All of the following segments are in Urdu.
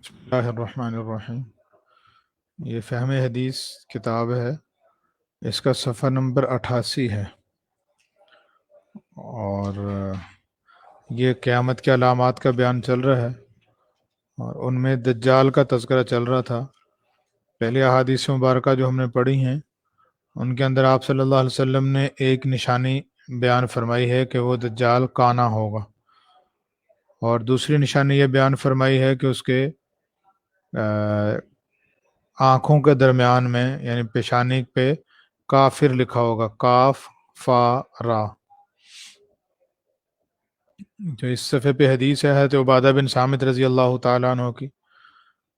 بسم اللہ الرحمن الرحیم۔ یہ فہم حدیث کتاب ہے، اس کا صفحہ نمبر 88 ہے، اور یہ قیامت کے علامات کا بیان چل رہا ہے، اور ان میں دجال کا تذکرہ چل رہا تھا۔ پہلی احادیث مبارکہ جو ہم نے پڑھی ہیں ان کے اندر آپ صلی اللہ علیہ وسلم نے ایک نشانی بیان فرمائی ہے کہ وہ دجال کانا ہوگا، اور دوسری نشانی یہ بیان فرمائی ہے کہ اس کے آنکھوں کے درمیان میں یعنی پیشانی پہ کافر لکھا ہوگا، کاف فا را۔ جو اس صفحے پہ حدیث ہے حضرت عبادہ بن صامت رضی اللہ تعالیٰ عنہ کی۔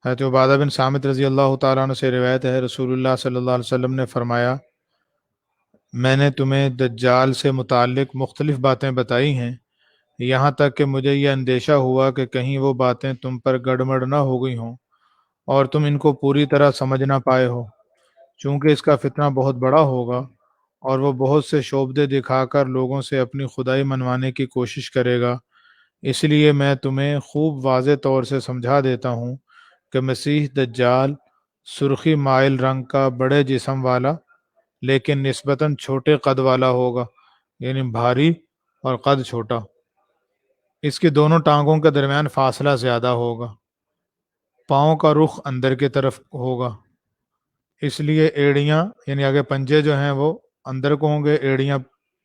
حضرت عبادہ بن صامت رضی اللہ تعالیٰ عنہ سے روایت ہے، رسول اللہ صلی اللہ علیہ وسلم نے فرمایا، میں نے تمہیں دجال سے متعلق مختلف باتیں بتائی ہیں، یہاں تک کہ مجھے یہ اندیشہ ہوا کہ کہیں وہ باتیں تم پر گڑبڑ نہ ہو گئی ہوں اور تم ان کو پوری طرح سمجھ نہ پائے ہو، چونکہ اس کا فتنہ بہت بڑا ہوگا اور وہ بہت سے شعبدے دکھا کر لوگوں سے اپنی خدائی منوانے کی کوشش کرے گا۔ اس لیے میں تمہیں خوب واضح طور سے سمجھا دیتا ہوں کہ مسیح دجال سرخی مائل رنگ کا بڑے جسم والا لیکن نسبتاً چھوٹے قد والا ہوگا، یعنی بھاری اور قد چھوٹا۔ اس کی دونوں ٹانگوں کے درمیان فاصلہ زیادہ ہوگا، پاؤں کا رخ اندر کی طرف ہوگا، اس لیے ایڑیاں یعنی آگے پنجے جو ہیں وہ اندر کو ہوں گے، ایڑیاں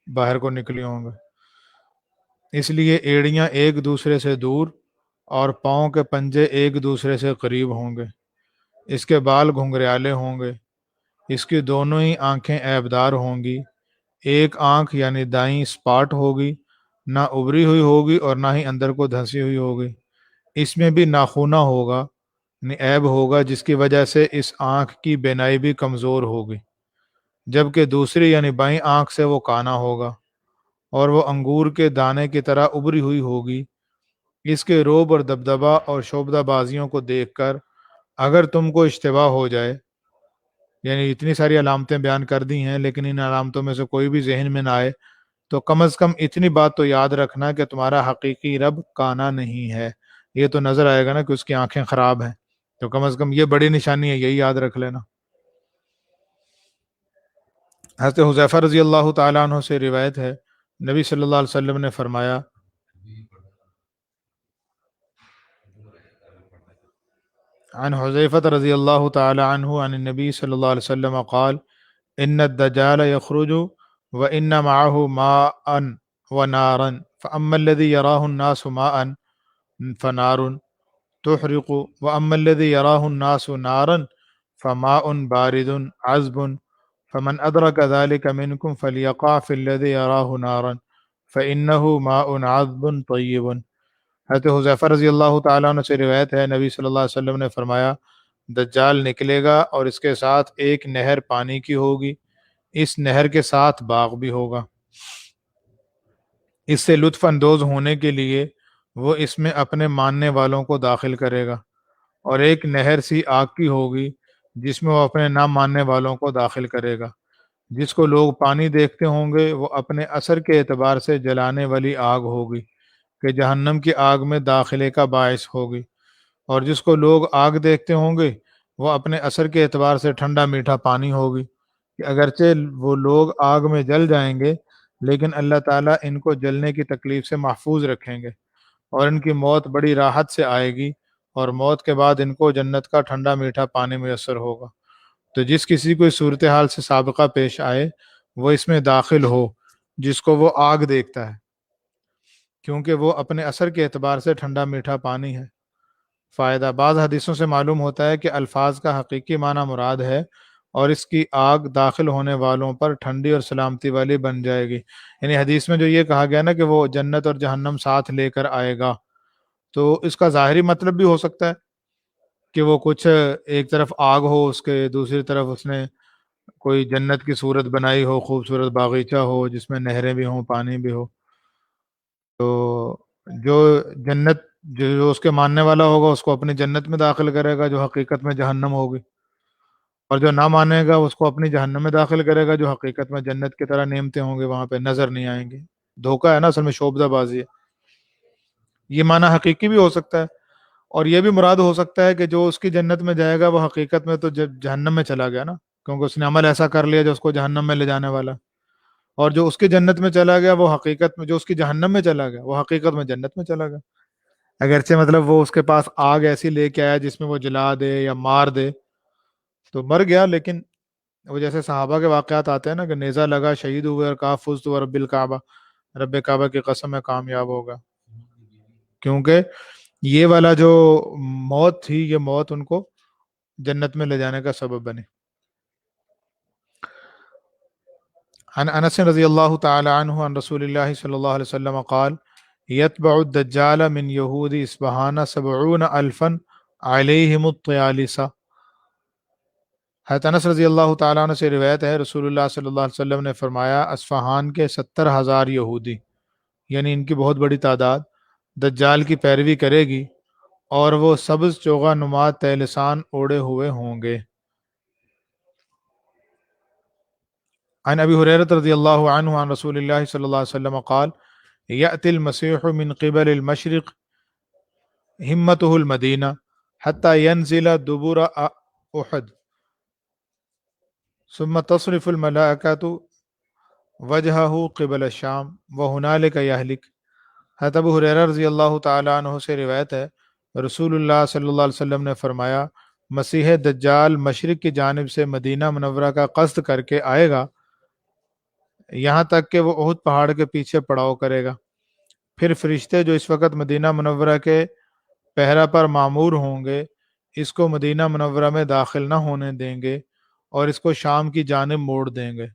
باہر کو نکلی ہوں گے، اس لیے ایڑیاں ایک دوسرے سے دور اور پاؤں کے پنجے ایک دوسرے سے قریب ہوں گے۔ اس کے بال گھنگریالے ہوں گے، اس کی دونوں ہی آنکھیں عیبدار ہوں گی، ایک آنکھ یعنی دائیں اسپاٹ ہوگی، نہ ابری ہوئی ہوگی اور نہ ہی اندر کو دھنسی ہوئی ہوگی، اس میں بھی ناخونہ ہوگا یعنی عیب ہوگا، جس کی وجہ سے اس آنکھ کی بینائی بھی کمزور ہوگی، جبکہ دوسری یعنی بائیں آنکھ سے وہ کانا ہوگا اور وہ انگور کے دانے کی طرح ابری ہوئی ہوگی۔ اس کے روب اور دبدبہ اور شعبدہ بازیوں کو دیکھ کر اگر تم کو اشتباہ ہو جائے، یعنی اتنی ساری علامتیں بیان کر دی ہیں لیکن ان علامتوں میں سے کوئی بھی ذہن میں نہ آئے، تو کم از کم اتنی بات تو یاد رکھنا کہ تمہارا حقیقی رب کانا نہیں ہے۔ یہ تو نظر آئے گا نا کہ اس کی آنکھیں خراب ہیں، تو کم از کم یہ بڑی نشانی ہے، یہی یاد رکھ لینا۔ حضرت حذیفہ رضی اللہ تعالیٰ عنہ سے روایت ہے، نبی صلی اللہ علیہ وسلم نے فرمایا، عن حذیفہ رضی اللہ تعالیٰ عنہ عن النبی صلی اللہ علیہ وسلم قال ان الدجال يخرج وان معه ماء ونارا فاما الذي يراه الناس ماء فنار تحرق واما الذي يراه الناس نارا فماء بارد عذب فمن ادرك ذلك منكم فليقع في الذي يراه نارا فانه ماء عذب طيب۔ حضرت حذیفہ رضی اللہ تعالیٰ عنہ سے روایت ہے، نبی صلی اللہ علیہ وسلم نے فرمایا، دجال نکلے گا اور اس کے ساتھ ایک نہر پانی کی ہوگی، اس نہر کے ساتھ باغ بھی ہوگا۔ اس سے لطف اندوز ہونے کے لیے وہ اس میں اپنے ماننے والوں کو داخل کرے گا، اور ایک نہر سی آگ کی ہوگی جس میں وہ اپنے نہ ماننے والوں کو داخل کرے گا، جس کو لوگ پانی دیکھتے ہوں گے وہ اپنے اثر کے اعتبار سے جلانے والی آگ ہوگی کہ جہنم کی آگ میں داخلے کا باعث ہوگی، اور جس کو لوگ آگ دیکھتے ہوں گے وہ اپنے اثر کے اعتبار سے ٹھنڈا میٹھا پانی ہوگی کہ اگرچہ وہ لوگ آگ میں جل جائیں گے لیکن اللہ تعالیٰ ان کو جلنے کی تکلیف سے محفوظ رکھیں گے، اور ان کی موت بڑی راحت سے آئے گی، اور موت کے بعد ان کو جنت کا ٹھنڈا میٹھا پانی میسر ہوگا۔ تو جس کسی کو اس صورتحال سے سابقہ پیش آئے وہ اس میں داخل ہو جس کو وہ آگ دیکھتا ہے، کیونکہ وہ اپنے اثر کے اعتبار سے ٹھنڈا میٹھا پانی ہے۔ فائدہ: بعض حدیثوں سے معلوم ہوتا ہے کہ الفاظ کا حقیقی معنی مراد ہے، اور اس کی آگ داخل ہونے والوں پر ٹھنڈی اور سلامتی والی بن جائے گی۔ یعنی حدیث میں جو یہ کہا گیا نا کہ وہ جنت اور جہنم ساتھ لے کر آئے گا، تو اس کا ظاہری مطلب بھی ہو سکتا ہے کہ وہ کچھ ایک طرف آگ ہو، اس کے دوسری طرف اس نے کوئی جنت کی صورت بنائی ہو، خوبصورت باغیچہ ہو جس میں نہریں بھی ہوں، پانی بھی ہو۔ تو جو جنت جو اس کے ماننے والا ہوگا اس کو اپنی جنت میں داخل کرے گا جو حقیقت میں جہنم ہوگی، اور جو نہ مانے گا اس کو اپنی جہنم میں داخل کرے گا جو حقیقت میں جنت کی طرح نعمتیں ہوں گے، وہاں پہ نظر نہیں آئیں گی۔ دھوکہ ہے نا، اصل میں شعبدہ بازی ہے۔ یہ معنی حقیقی بھی ہو سکتا ہے، اور یہ بھی مراد ہو سکتا ہے کہ جو اس کی جنت میں جائے گا وہ حقیقت میں تو جہنم میں چلا گیا نا، کیونکہ اس نے عمل ایسا کر لیا جو اس کو جہنم میں لے جانے والا، اور جو اس کی جنت میں چلا گیا وہ حقیقت میں، جو اس کی جہنم میں چلا گیا وہ حقیقت میں جنت میں چلا گیا۔ اگرچہ مطلب وہ اس کے پاس آگ ایسی لے کے آیا جس میں وہ جلا دے یا مار دے تو مر گیا، لیکن وہ جیسے صحابہ کے واقعات آتے ہیں نا کہ نیزہ لگا، شہید ہوئے، اور کہا فزت و رب الکعبہ، رب کعبہ کی قسم ہے کامیاب ہوگا، کیونکہ یہ والا جو موت تھی یہ موت ان کو جنت میں لے جانے کا سبب بنی۔ عن انس رضی اللہ تعالی عنہ عن رسول اللہ صلی اللہ علیہ وسلم قال یتبع الدجال من یہود اصبہان 70,000 علیہم الطیالسہ۔ حضرت انس رضی اللہ تعالیٰ عنہ سے روایت ہے، رسول اللہ صلی اللہ علیہ وسلم نے فرمایا اصفہان کے 70,000 یہودی، یعنی ان کی بہت بڑی تعداد، دجال کی پیروی کرے گی، اور وہ سبز چوغا نما طیلسان اوڑے ہوئے ہوں گے۔ عن ابی ہریرہ رضی اللہ عنہ عن رسول اللہ صلی اللہ علیہ وسلم قال یأتی المسیح من قبل المشرق ہمته المدینہ حتی ینزل دبر احد ثم تصرف الملائکۃ وجہہ قبل الشام وہنالک یہلک۔ حضرت ابو ہریرہ رضی اللہ تعالیٰ عنہ سے روایت ہے، رسول اللہ صلی اللہ علیہ وسلم نے فرمایا مسیح دجال مشرق کی جانب سے مدینہ منورہ کا قصد کر کے آئے گا، یہاں تک کہ وہ احد پہاڑ کے پیچھے پڑاؤ کرے گا، پھر فرشتے جو اس وقت مدینہ منورہ کے پہرہ پر معمور ہوں گے اس کو مدینہ منورہ میں داخل نہ ہونے دیں گے اور اس کو شام کی جانب موڑ دیں گے،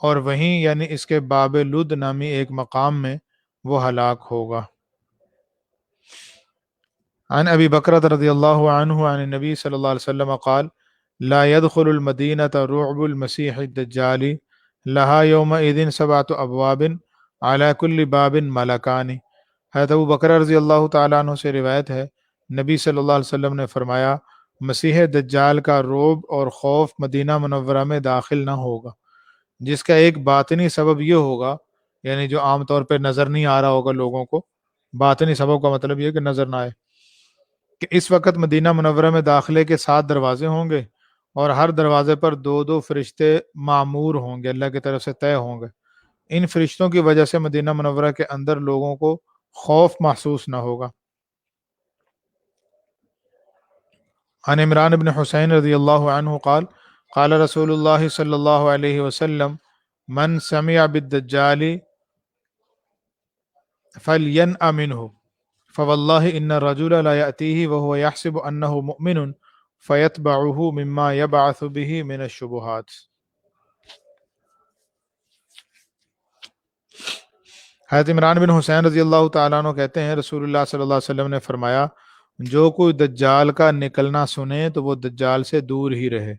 اور وہیں یعنی اس کے باب لد نامی ایک مقام میں وہ ہلاک ہوگا۔ عن ابی بکرۃ رضی اللہ عنہ عن النبی صلی اللہ علیہ وسلم قال لا يدخل المدینۃ رعب المسیح الدجال لها یومئذ 7 ابواب على كل باب ملکان۔ حضرت ابو بکر رضی اللہ تعالیٰ عنہ سے روایت ہے، نبی صلی اللہ علیہ وسلم نے فرمایا مسیح دجال کا رعب اور خوف مدینہ منورہ میں داخل نہ ہوگا، جس کا ایک باطنی سبب یہ ہوگا، یعنی جو عام طور پہ نظر نہیں آ رہا ہوگا لوگوں کو، باطنی سبب کا مطلب یہ کہ نظر نہ آئے، کہ اس وقت مدینہ منورہ میں داخلے کے 7 دروازے ہوں گے، اور ہر دروازے پر 2 فرشتے معمور ہوں گے، اللہ کی طرف سے طے ہوں گے۔ ان فرشتوں کی وجہ سے مدینہ منورہ کے اندر لوگوں کو خوف محسوس نہ ہوگا۔ عن عمران بن حسین رضی اللہ عنہ قال قال رسول اللہ صلی اللہ علیہ وسلم من سمع بالدجال فلینأ منہ فواللہ ان الرجل لا یأتیہ وهو یحسب انہ مؤمن فیتبعہ مما یبعث به من الشبہات۔ حضرت عمران بن حسین رضی اللہ تعالیٰ عنہ کہتے ہیں رسول اللہ صلی اللہ علیہ وسلم نے فرمایا جو کوئی دجال کا نکلنا سنے تو وہ دجال سے دور ہی رہے،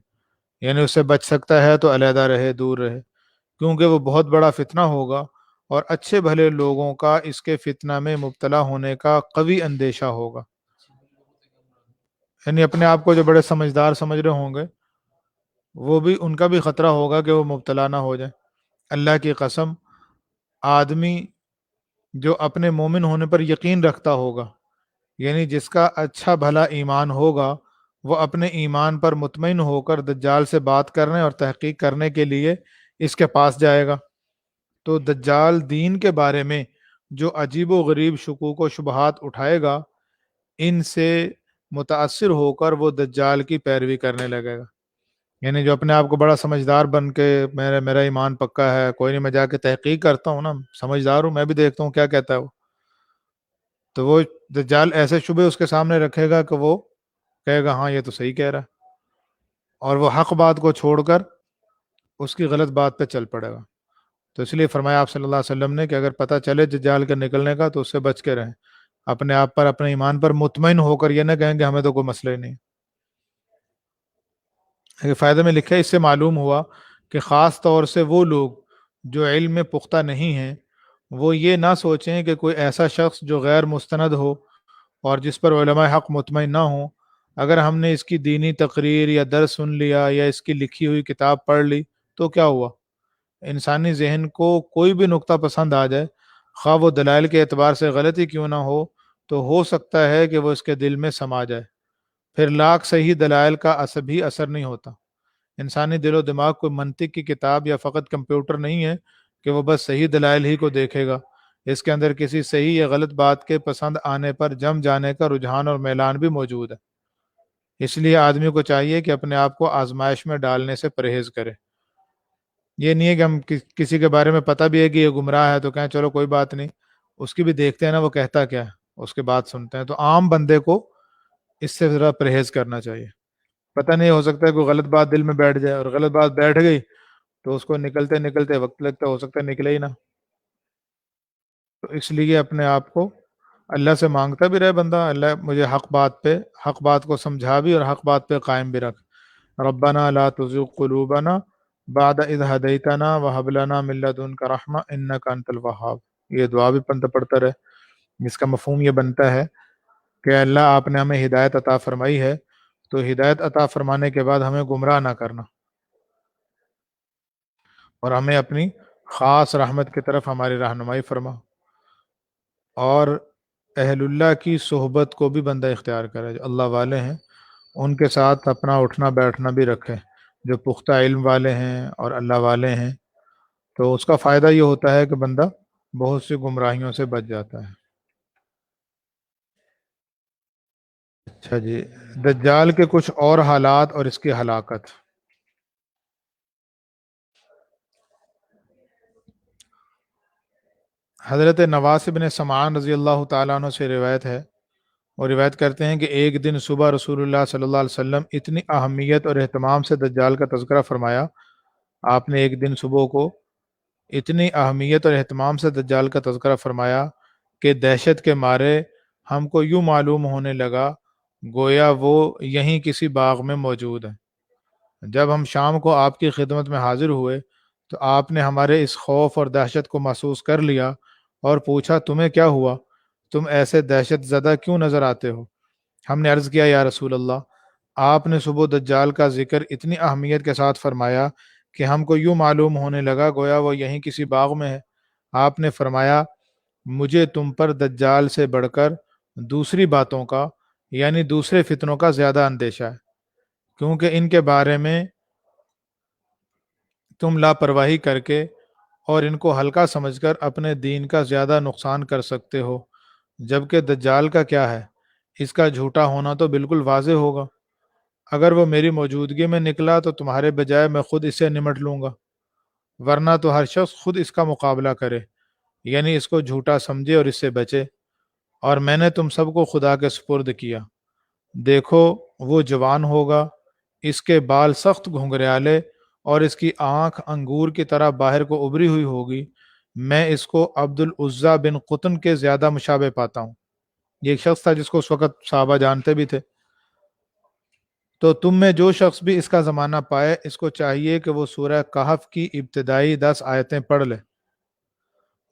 یعنی اس سے بچ سکتا ہے تو علیحدہ رہے، دور رہے، کیونکہ وہ بہت بڑا فتنہ ہوگا اور اچھے بھلے لوگوں کا اس کے فتنہ میں مبتلا ہونے کا قوی اندیشہ ہوگا۔ یعنی اپنے آپ کو جو بڑے سمجھدار سمجھ رہے ہوں گے، وہ بھی، ان کا بھی خطرہ ہوگا کہ وہ مبتلا نہ ہو جائے۔ اللہ کی قسم، آدمی جو اپنے مومن ہونے پر یقین رکھتا ہوگا، یعنی جس کا اچھا بھلا ایمان ہوگا، وہ اپنے ایمان پر مطمئن ہو کر دجال سے بات کرنے اور تحقیق کرنے کے لیے اس کے پاس جائے گا۔ تو دجال دین کے بارے میں جو عجیب و غریب شکوک و شبہات اٹھائے گا، ان سے متاثر ہو کر وہ دجال کی پیروی کرنے لگے گا۔ یعنی جو اپنے آپ کو بڑا سمجھدار بن کے میرا ایمان پکا ہے، کوئی نہیں، میں جا کے تحقیق کرتا ہوں نا، سمجھدار ہوں، میں بھی دیکھتا ہوں کیا کہتا ہے وہ، تو وہ دجال ایسے شبے اس کے سامنے رکھے گا کہ وہ کہے گا ہاں یہ تو صحیح کہہ رہا ہے، اور وہ حق بات کو چھوڑ کر اس کی غلط بات پہ چل پڑے گا۔ تو اس لیے فرمایا آپ صلی اللہ علیہ وسلم نے کہ اگر پتہ چلے دجال کے نکلنے کا تو اس سے بچ کے رہیں، اپنے آپ پر، اپنے ایمان پر مطمئن ہو کر یہ نہ کہیں کہ ہمیں تو کوئی مسئلہ ہی نہیں۔ فائدے میں لکھا ہے، اس سے معلوم ہوا کہ خاص طور سے وہ لوگ جو علم میں پختہ نہیں ہیں، وہ یہ نہ سوچیں کہ کوئی ایسا شخص جو غیر مستند ہو اور جس پر علماء حق مطمئن نہ ہوں، اگر ہم نے اس کی دینی تقریر یا درس سن لیا یا اس کی لکھی ہوئی کتاب پڑھ لی تو کیا ہوا؟ انسانی ذہن کو کوئی بھی نقطہ پسند آ جائے، خواہ وہ دلائل کے اعتبار سے غلطی کیوں نہ ہو سکتا ہے کہ وہ اس کے دل میں سما جائے، پھر لاکھ صحیح دلائل کا بھی اثر نہیں ہوتا۔ انسانی دل و دماغ کوئی منطق کی کتاب یا فقط کمپیوٹر نہیں ہے کہ وہ بس صحیح دلائل ہی کو دیکھے گا، اس کے اندر کسی صحیح یا غلط بات کے پسند آنے پر جم جانے کا رجحان اور میلان بھی موجود ہے۔ اس لیے آدمی کو چاہیے کہ اپنے آپ کو آزمائش میں ڈالنے سے پرہیز کرے۔ یہ نہیں ہے کہ ہم کسی کے بارے میں پتہ بھی ہے کہ یہ گمراہ ہے تو کہیں چلو کوئی بات نہیں، اس کی بھی دیکھتے ہیں نا وہ کہتا کیا ہے، اس کے بات سنتے ہیں۔ تو عام بندے کو اس سے ذرا پرہیز کرنا چاہیے۔ پتہ نہیں، ہو سکتا ہے کوئی غلط بات دل میں بیٹھ جائے، اور غلط بات بیٹھ گئی تو اس کو نکلتے نکلتے وقت لگتا ہے، ہو سکتا ہے نکلے ہی نہ۔ تو اس لیے اپنے آپ کو اللہ سے مانگتا بھی رہے بندہ، اللہ مجھے حق بات کو سمجھا بھی اور حق بات پہ قائم بھی رکھ۔ ربنا لا تزغ قلوبنا بعد اذ ہدیتنا وہب لنا من لدنک رحمہ انک انت الوہاب۔ یہ دعا بھی بندہ پڑھتا رہے، جس کا مفہوم یہ بنتا ہے کہ اللہ آپ نے ہمیں ہدایت عطا فرمائی ہے، تو ہدایت عطا فرمانے کے بعد ہمیں گمراہ نہ کرنا، اور ہمیں اپنی خاص رحمت کی طرف ہماری رہنمائی فرما، اور اہل اللہ کی صحبت کو بھی بندہ اختیار کرے، جو اللہ والے ہیں ان کے ساتھ اپنا اٹھنا بیٹھنا بھی رکھے، جو پختہ علم والے ہیں اور اللہ والے ہیں، تو اس کا فائدہ یہ ہوتا ہے کہ بندہ بہت سی گمراہیوں سے بچ جاتا ہے۔ اچھا جی، دجال کے کچھ اور حالات اور اس کی ہلاکت۔ حضرت نواس بن سمعان رضی اللہ تعالیٰ عنہ سے روایت ہے، اور روایت کرتے ہیں کہ ایک دن صبح رسول اللہ صلی اللہ علیہ وسلم اتنی اہمیت اور اہتمام سے دجال کا تذکرہ فرمایا، آپ نے ایک دن صبح کو اتنی اہمیت اور اہتمام سے دجال کا تذکرہ فرمایا کہ دہشت کے مارے ہم کو یوں معلوم ہونے لگا گویا وہ یہیں کسی باغ میں موجود ہے۔ جب ہم شام کو آپ کی خدمت میں حاضر ہوئے تو آپ نے ہمارے اس خوف اور دہشت کو محسوس کر لیا اور پوچھا تمہیں کیا ہوا، تم ایسے دہشت زدہ کیوں نظر آتے ہو؟ ہم نے عرض کیا یا رسول اللہ، آپ نے صبح دجال کا ذکر اتنی اہمیت کے ساتھ فرمایا کہ ہم کو یوں معلوم ہونے لگا گویا وہ یہیں کسی باغ میں ہے۔ آپ نے فرمایا مجھے تم پر دجال سے بڑھ کر دوسری باتوں کا، یعنی دوسرے فتنوں کا زیادہ اندیشہ ہے، کیونکہ ان کے بارے میں تم لاپرواہی کر کے اور ان کو ہلکا سمجھ کر اپنے دین کا زیادہ نقصان کر سکتے ہو، جبکہ دجال کا کیا ہے، اس کا جھوٹا ہونا تو بالکل واضح ہوگا۔ اگر وہ میری موجودگی میں نکلا تو تمہارے بجائے میں خود اسے نمٹ لوں گا، ورنہ تو ہر شخص خود اس کا مقابلہ کرے، یعنی اس کو جھوٹا سمجھے اور اس سے بچے، اور میں نے تم سب کو خدا کے سپرد کیا۔ دیکھو وہ جوان ہوگا، اس کے بال سخت گھنگریالے اور اس کی آنکھ انگور کی طرح باہر کو ابری ہوئی ہوگی، میں اس کو عبد العزیٰ بن قطن کے زیادہ مشابہ پاتا ہوں۔ یہ ایک شخص تھا جس کو اس وقت صحابہ جانتے بھی تھے. تو تم میں جو شخص بھی اس کا زمانہ پائے اس کو چاہیے کہ وہ سورہ کہف کی ابتدائی 10 آیتیں پڑھ لے.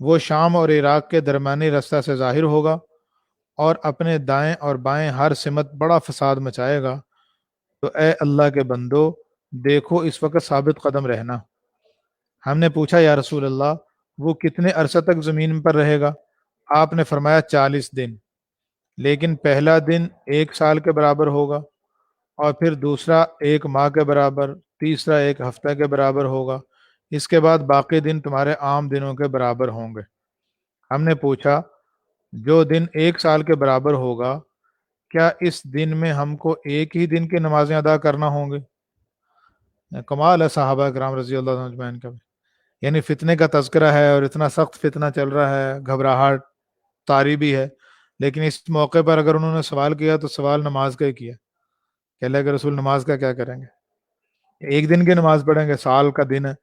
وہ شام اور عراق کے درمیانی رستہ سے ظاہر ہوگا اور اپنے دائیں اور بائیں ہر سمت بڑا فساد مچائے گا. تو اے اللہ کے بندو، دیکھو اس وقت ثابت قدم رہنا. ہم نے پوچھا یا رسول اللہ وہ کتنے عرصہ تک زمین پر رہے گا؟ آپ نے فرمایا 40 دن، لیکن پہلا دن 1 سال کے برابر ہوگا، اور پھر دوسرا 1 ماہ کے برابر، تیسرا 1 ہفتہ کے برابر ہوگا، اس کے بعد باقی دن تمہارے عام دنوں کے برابر ہوں گے. ہم نے پوچھا جو دن 1 سال کے برابر ہوگا کیا اس دن میں ہم کو ایک ہی دن کی نمازیں ادا کرنا ہوں گے؟ کمال ہے صحابہ کرام رضی اللہ عنہ اجمعین کا. یعنی فتنے کا تذکرہ ہے اور اتنا سخت فتنہ چل رہا ہے، گھبراہٹ طاری بھی ہے، لیکن اس موقع پر اگر انہوں نے سوال کیا تو سوال نماز کا ہی کیا کہ اللہ کے رسول نماز کا کیا کریں گے؟ ایک دن کی نماز پڑھیں گے؟ سال کا دن ہے.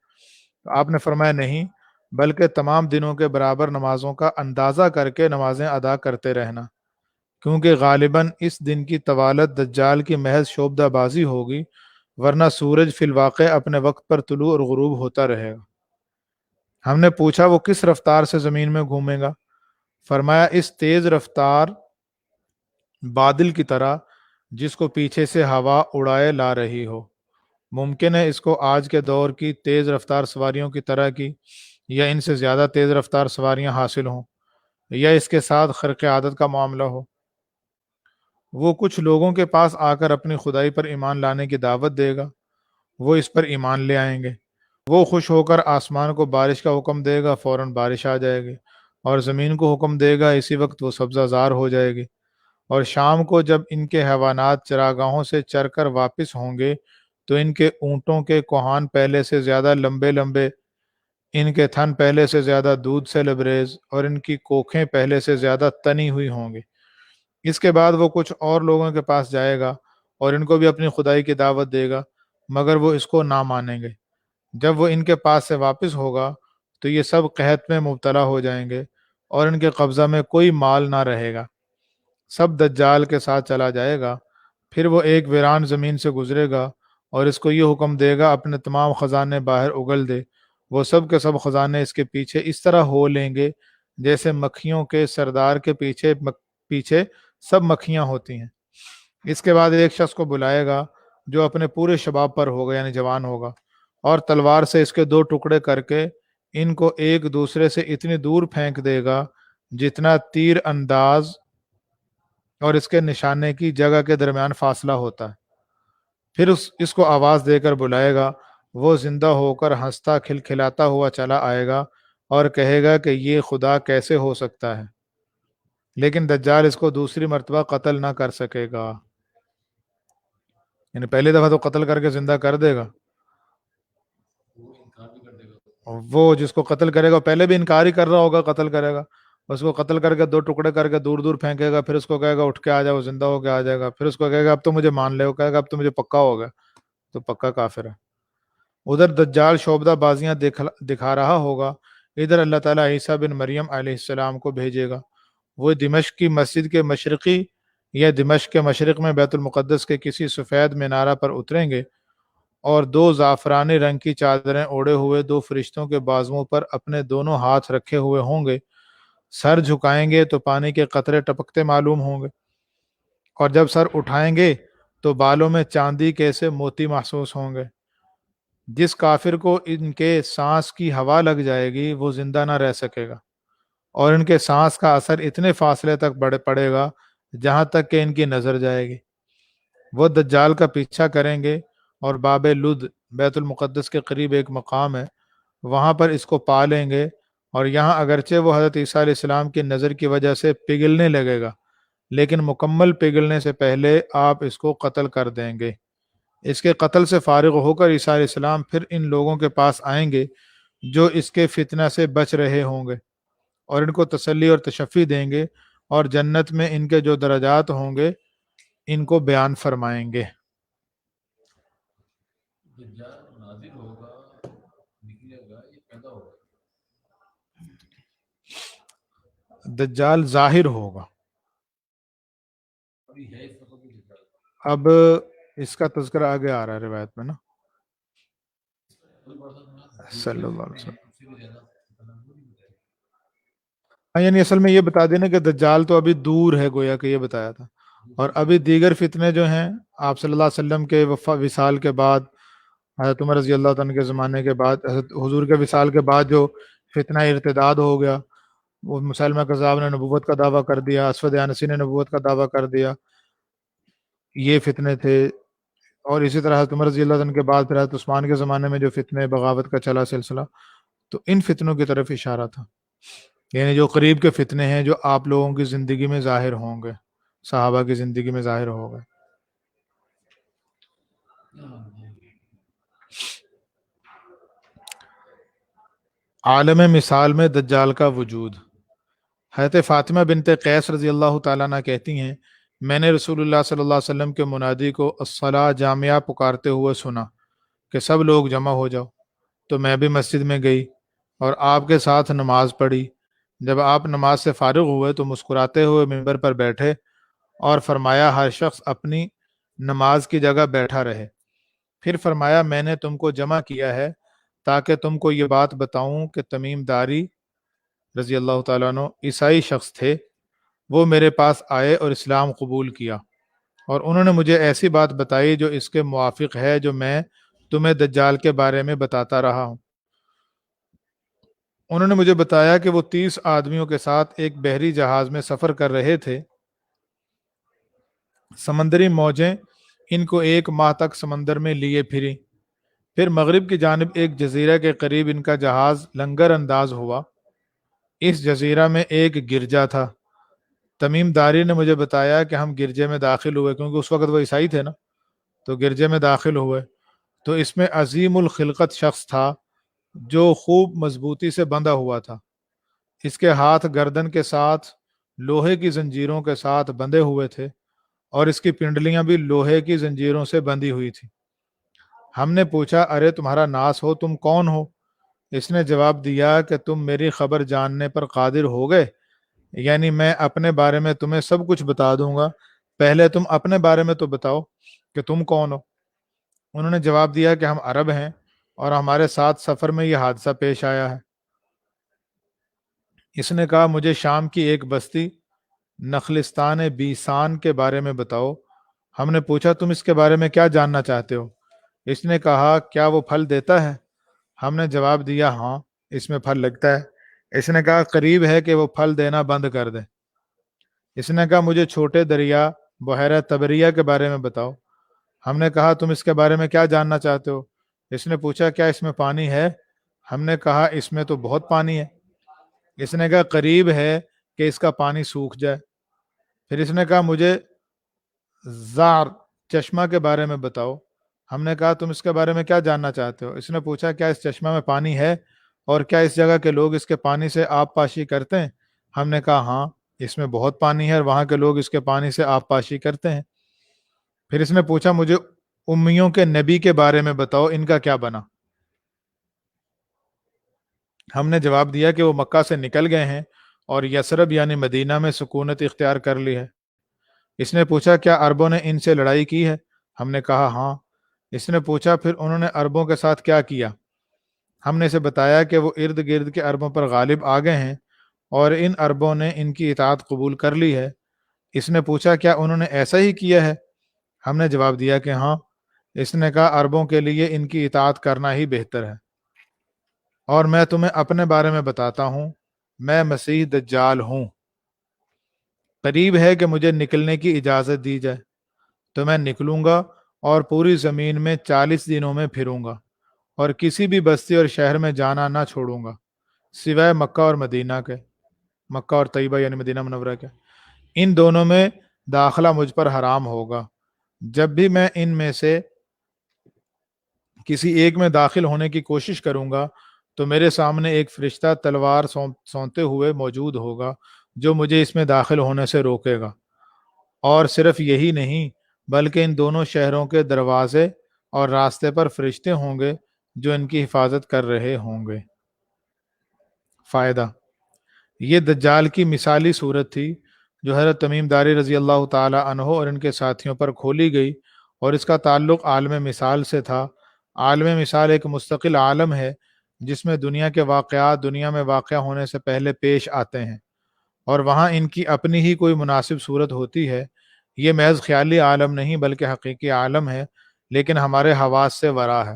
تو آپ نے فرمایا نہیں، بلکہ تمام دنوں کے برابر نمازوں کا اندازہ کر کے نمازیں ادا کرتے رہنا، کیونکہ غالباً اس دن کی طوالت دجال کی محض شعبدہ بازی ہوگی، ورنہ سورج فی الواقع اپنے وقت پر طلوع اور غروب ہوتا رہے گا. ہم نے پوچھا وہ کس رفتار سے زمین میں گھومے گا؟ فرمایا اس تیز رفتار بادل کی طرح جس کو پیچھے سے ہوا اڑائے لا رہی ہو. ممکن ہے اس کو آج کے دور کی تیز رفتار سواریوں کی طرح کی یا ان سے زیادہ تیز رفتار سواریاں حاصل ہوں، یا اس کے ساتھ خرق عادت کا معاملہ ہو. وہ کچھ لوگوں کے پاس آ کر اپنی خدائی پر ایمان لانے کی دعوت دے گا، وہ اس پر ایمان لے آئیں گے. وہ خوش ہو کر آسمان کو بارش کا حکم دے گا، فوراً بارش آ جائے گی، اور زمین کو حکم دے گا، اسی وقت وہ سبزہ زار ہو جائے گی. اور شام کو جب ان کے حیوانات چراگاہوں سے چر کر واپس ہوں گے تو ان کے اونٹوں کے کوہان پہلے سے زیادہ لمبے لمبے، ان کے تھن پہلے سے زیادہ دودھ سے لبریز، اور ان کی کوکھیں پہلے سے زیادہ تنی ہوئی ہوں گی. اس کے بعد وہ کچھ اور لوگوں کے پاس جائے گا اور ان کو بھی اپنی خدائی کی دعوت دے گا، مگر وہ اس کو نہ مانیں گے. جب وہ ان کے پاس سے واپس ہوگا تو یہ سب قحط میں مبتلا ہو جائیں گے اور ان کے قبضہ میں کوئی مال نہ رہے گا. سب دجال کے ساتھ چلا جائے گا. پھر وہ ایک ویران زمین سے گزرے گا اور اس کو یہ حکم دے گا اپنے تمام خزانے باہر اگل دے. وہ سب کے سب خزانے اس کے پیچھے اس طرح ہو لیں گے جیسے مکھیوں کے سردار کے پیچھے سب مکھیاں ہوتی ہیں. اس کے بعد ایک شخص کو بلائے گا جو اپنے پورے شباب پر ہوگا، یعنی جوان ہوگا، اور تلوار سے اس کے 2 ٹکڑے کر کے ان کو ایک دوسرے سے اتنی دور پھینک دے گا جتنا تیر انداز اور اس کے نشانے کی جگہ کے درمیان فاصلہ ہوتا ہے. پھر اس کو آواز دے کر بلائے گا. وہ زندہ ہو کر ہنستا کھلکھلاتا ہوا چلا آئے گا اور کہے گا کہ یہ خدا کیسے ہو سکتا ہے، لیکن دجال اس کو دوسری مرتبہ قتل نہ کر سکے گا. یعنی پہلی دفعہ تو قتل کر کے زندہ کر دے گا، اور وہ جس کو قتل کرے گا پہلے بھی انکار ہی کر رہا ہوگا، قتل کرے گا، اس کو قتل کر کے 2 ٹکڑے کر کے دور دور پھینکے گا. پھر اس کو کہے گا اٹھ کے آ جا، وہ زندہ ہو کے آ جائے گا. پھر اس کو کہے گا اب تو مجھے مان لے، وہ کہے گا اب تو مجھے پکا ہو گیا، تو پکا کافر ہے. ادھر دجال شعبدہ بازیاں دکھا رہا ہوگا، ادھر اللہ تعالیٰ عیسیٰ بن مریم علیہ السلام کو بھیجے گا. وہ دمشق کی مسجد کے مشرقی یا دمشق کے مشرق میں بیت المقدس کے کسی سفید مینارہ پر اتریں گے، اور 2 زعفرانی رنگ کی چادریں اوڑے ہوئے 2 فرشتوں کے بازوؤں پر اپنے دونوں ہاتھ رکھے ہوئے ہوں گے. سر جھکائیں گے تو پانی کے قطرے ٹپکتے معلوم ہوں گے، اور جب سر اٹھائیں گے تو بالوں میں چاندی کے سے موتی محسوس ہوں گے. جس کافر کو ان کے سانس کی ہوا لگ جائے گی وہ زندہ نہ رہ سکے گا، اور ان کے سانس کا اثر اتنے فاصلے تک پڑے گا جہاں تک کہ ان کی نظر جائے گی. وہ دجال کا پیچھا کریں گے اور باب لد بیت المقدس کے قریب ایک مقام ہے، وہاں پر اس کو پا لیں گے، اور یہاں اگرچہ وہ حضرت عیسیٰ علیہ السلام کی نظر کی وجہ سے پگھلنے لگے گا، لیکن مکمل پگھلنے سے پہلے آپ اس کو قتل کر دیں گے. اس کے قتل سے فارغ ہو کر عیسیٰ علیہ السلام پھر ان لوگوں کے پاس آئیں گے جو اس کے فتنہ سے بچ رہے ہوں گے، اور ان کو تسلی اور تشفی دیں گے، اور جنت میں ان کے جو درجات ہوں گے ان کو بیان فرمائیں گے. دجال ظاہر ہوگا. اب اس کا تذکرہ آگے آ رہا ہے روایت میں نا، صلی اللہ علیہ وسلم۔ ہاں یعنی اصل میں یہ بتا دینا کہ دجال تو ابھی دور ہے، گویا کہ یہ بتایا تھا، اور ابھی دیگر فتنے جو ہیں آپ صلی اللہ علیہ وسلم کے وصال کے بعد، حضرت عمر رضی اللہ تعالیٰ کے زمانے کے بعد، حضرت حضور کے وصال کے بعد جو فتنہ ارتداد ہو گیا، وہ مسلمہ کذاب نے نبوت کا دعویٰ کر دیا، اسود عنسی نے نبوت کا دعویٰ کر دیا، یہ فتنے تھے۔ اور اسی طرح حضرت عمر رضی اللہ عنہ کے بعد پھر حضرت عثمان کے زمانے میں جو فتنے بغاوت کا چلا سلسلہ، تو ان فتنوں کی طرف اشارہ تھا، یعنی جو قریب کے فتنے ہیں جو آپ لوگوں کی زندگی میں ظاہر ہوں گے، صحابہ کی زندگی میں ظاہر ہو گئے۔ عالم مثال میں دجال کا وجود۔ حضرت فاطمہ بنت قیس رضی اللہ تعالیٰ عنہ کہتی ہیں، میں نے رسول اللہ صلی اللہ علیہ وسلم کے منادی کو الصلاۃ جامعہ پکارتے ہوئے سنا کہ سب لوگ جمع ہو جاؤ، تو میں بھی مسجد میں گئی اور آپ کے ساتھ نماز پڑھی۔ جب آپ نماز سے فارغ ہوئے تو مسکراتے ہوئے ممبر پر بیٹھے اور فرمایا ہر شخص اپنی نماز کی جگہ بیٹھا رہے۔ پھر فرمایا میں نے تم کو جمع کیا ہے تاکہ تم کو یہ بات بتاؤں کہ تمیم داری رضی اللہ تعالیٰ عنہ عیسائی شخص تھے، وہ میرے پاس آئے اور اسلام قبول کیا، اور انہوں نے مجھے ایسی بات بتائی جو اس کے موافق ہے جو میں تمہیں دجال کے بارے میں بتاتا رہا ہوں۔ انہوں نے مجھے بتایا کہ وہ 30 آدمیوں کے ساتھ ایک بحری جہاز میں سفر کر رہے تھے، سمندری موجیں ان کو 1 ماہ تک سمندر میں لیے پھری، پھر مغرب کی جانب ایک جزیرہ کے قریب ان کا جہاز لنگر انداز ہوا۔ اس جزیرہ میں ایک گرجا تھا۔ تمیم داری نے مجھے بتایا کہ ہم گرجے میں داخل ہوئے، کیونکہ اس وقت وہ عیسائی تھے نا، تو گرجے میں داخل ہوئے تو اس میں عظیم الخلقت شخص تھا جو خوب مضبوطی سے بندھا ہوا تھا، اس کے ہاتھ گردن کے ساتھ لوہے کی زنجیروں کے ساتھ بندھے ہوئے تھے اور اس کی پنڈلیاں بھی لوہے کی زنجیروں سے بندھی ہوئی تھی۔ ہم نے پوچھا ارے تمہارا ناس ہو، تم کون ہو؟ اس نے جواب دیا کہ تم میری خبر جاننے پر قادر ہو گئے، یعنی میں اپنے بارے میں تمہیں سب کچھ بتا دوں گا، پہلے تم اپنے بارے میں تو بتاؤ کہ تم کون ہو۔ انہوں نے جواب دیا کہ ہم عرب ہیں اور ہمارے ساتھ سفر میں یہ حادثہ پیش آیا ہے۔ اس نے کہا مجھے شام کی ایک بستی نخلستان بیسان کے بارے میں بتاؤ۔ ہم نے پوچھا تم اس کے بارے میں کیا جاننا چاہتے ہو؟ اس نے کہا کیا وہ پھل دیتا ہے؟ ہم نے جواب دیا ہاں اس میں پھل لگتا ہے۔ اس نے کہا قریب ہے کہ وہ پھل دینا بند کر دے۔ اس نے کہا مجھے چھوٹے دریا بحیرہ تبریہ کے بارے میں بتاؤ۔ ہم نے کہا تم اس کے بارے میں کیا جاننا چاہتے ہو؟ اس نے پوچھا کیا اس میں پانی ہے؟ ہم نے کہا اس میں تو بہت پانی ہے۔ اس نے کہا قریب ہے کہ اس کا پانی سوکھ جائے۔ پھر اس نے کہا مجھے زار چشمہ کے بارے میں بتاؤ۔ ہم نے کہا تم اس کے بارے میں کیا جاننا چاہتے ہو؟ اس نے پوچھا کیا اس چشمہ میں پانی ہے اور کیا اس جگہ کے لوگ اس کے پانی سے آب پاشی کرتے ہیں؟ ہم نے کہا ہاں اس میں بہت پانی ہے اور وہاں کے لوگ اس کے پانی سے آب پاشی کرتے ہیں۔ پھر اس نے پوچھا مجھے امیوں کے نبی کے بارے میں بتاؤ، ان کا کیا بنا؟ ہم نے جواب دیا کہ وہ مکہ سے نکل گئے ہیں اور یثرب یعنی مدینہ میں سکونت اختیار کر لی ہے۔ اس نے پوچھا کیا عربوں نے ان سے لڑائی کی ہے؟ ہم نے کہا ہاں۔ اس نے پوچھا پھر انہوں نے عربوں کے ساتھ کیا کیا؟ ہم نے اسے بتایا کہ وہ ارد گرد کے عربوں پر غالب آ گئے ہیں اور ان عربوں نے ان کی اطاعت قبول کر لی ہے۔ اس نے پوچھا کیا انہوں نے ایسا ہی کیا ہے؟ ہم نے جواب دیا کہ ہاں۔ اس نے کہا عربوں کے لیے ان کی اطاعت کرنا ہی بہتر ہے، اور میں تمہیں اپنے بارے میں بتاتا ہوں، میں مسیح دجال ہوں، قریب ہے کہ مجھے نکلنے کی اجازت دی جائے تو میں نکلوں گا اور پوری زمین میں 40 دنوں میں پھروں گا اور کسی بھی بستی اور شہر میں جانا نہ چھوڑوں گا سوائے مکہ اور مدینہ کے، مکہ اور طیبہ یعنی مدینہ منورہ کے، ان دونوں میں داخلہ مجھ پر حرام ہوگا۔ جب بھی میں ان میں سے کسی ایک میں داخل ہونے کی کوشش کروں گا تو میرے سامنے ایک فرشتہ تلوار سونتے ہوئے موجود ہوگا جو مجھے اس میں داخل ہونے سے روکے گا، اور صرف یہی نہیں بلکہ ان دونوں شہروں کے دروازے اور راستے پر فرشتے ہوں گے جو ان کی حفاظت کر رہے ہوں گے۔ فائدہ: یہ دجال کی مثالی صورت تھی جو حضرت تمیم داری رضی اللہ تعالی عنہ اور ان کے ساتھیوں پر کھولی گئی، اور اس کا تعلق عالم مثال سے تھا۔ عالم مثال ایک مستقل عالم ہے جس میں دنیا کے واقعات دنیا میں واقع ہونے سے پہلے پیش آتے ہیں، اور وہاں ان کی اپنی ہی کوئی مناسب صورت ہوتی ہے۔ یہ محض خیالی عالم نہیں بلکہ حقیقی عالم ہے، لیکن ہمارے حواس سے ورا ہے۔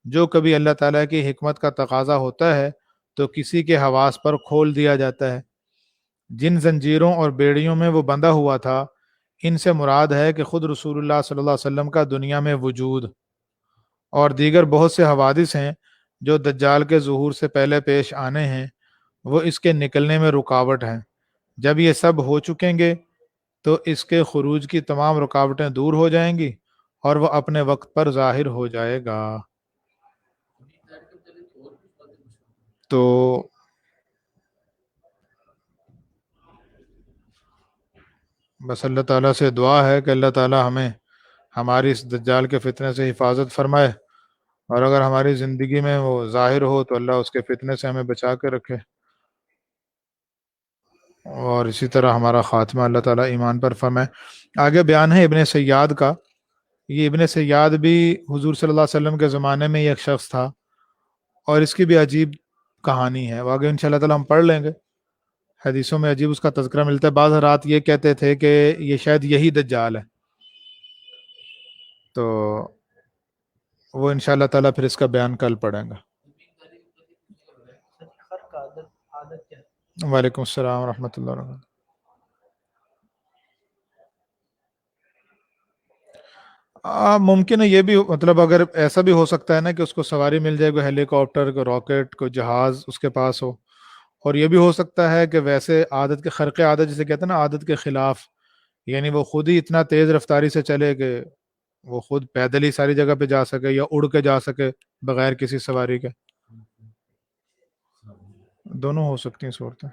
جو کبھی اللہ تعالیٰ کی حکمت کا تقاضا ہوتا ہے تو کسی کے حواس پر کھول دیا جاتا ہے۔ جن زنجیروں اور بیڑیوں میں وہ بندھا ہوا تھا، ان سے مراد ہے کہ خود رسول اللہ صلی اللہ علیہ وسلم کا دنیا میں وجود اور دیگر بہت سے حوادث ہیں جو دجال کے ظہور سے پہلے پیش آنے ہیں، وہ اس کے نکلنے میں رکاوٹ ہیں۔ جب یہ سب ہو چکیں گے تو اس کے خروج کی تمام رکاوٹیں دور ہو جائیں گی اور وہ اپنے وقت پر ظاہر ہو جائے گا۔ تو بس اللہ تعالیٰ سے دعا ہے کہ اللہ تعالیٰ ہمیں ہماری اس دجال کے فتنے سے حفاظت فرمائے، اور اگر ہماری زندگی میں وہ ظاہر ہو تو اللہ اس کے فتنے سے ہمیں بچا کے رکھے، اور اسی طرح ہمارا خاتمہ اللہ تعالیٰ ایمان پر فرمائے۔ آگے بیان ہے ابن سیاد کا۔ یہ ابن سیاد بھی حضور صلی اللہ علیہ وسلم کے زمانے میں ایک شخص تھا، اور اس کی بھی عجیب کہانی ہے، وہ آگے ان شاء اللہ تعالیٰ ہم پڑھ لیں گے۔ حدیثوں میں عجیب اس کا تذکرہ ملتا ہے۔ بعض حضرات یہ کہتے تھے کہ یہ شاید یہی دجال ہے، تو وہ ان شاء اللہ تعالیٰ پھر اس کا بیان کل پڑھیں گا۔ وعلیکم السلام ورحمۃ اللہ وبرکاتہ۔ ممکن ہے یہ بھی، مطلب اگر ایسا بھی ہو سکتا ہے نا کہ اس کو سواری مل جائے، کوئی ہیلی کاپٹر، کوئی راکٹ، کوئی جہاز اس کے پاس ہو، اور یہ بھی ہو سکتا ہے کہ ویسے عادت کے خرق عادت جسے کہتے ہیں نا، عادت کے خلاف، یعنی وہ خود ہی اتنا تیز رفتاری سے چلے کہ وہ خود پیدل ہی ساری جگہ پہ جا سکے یا اڑ کے جا سکے بغیر کسی سواری کے۔ دونوں ہو سکتی ہیں صورتیں۔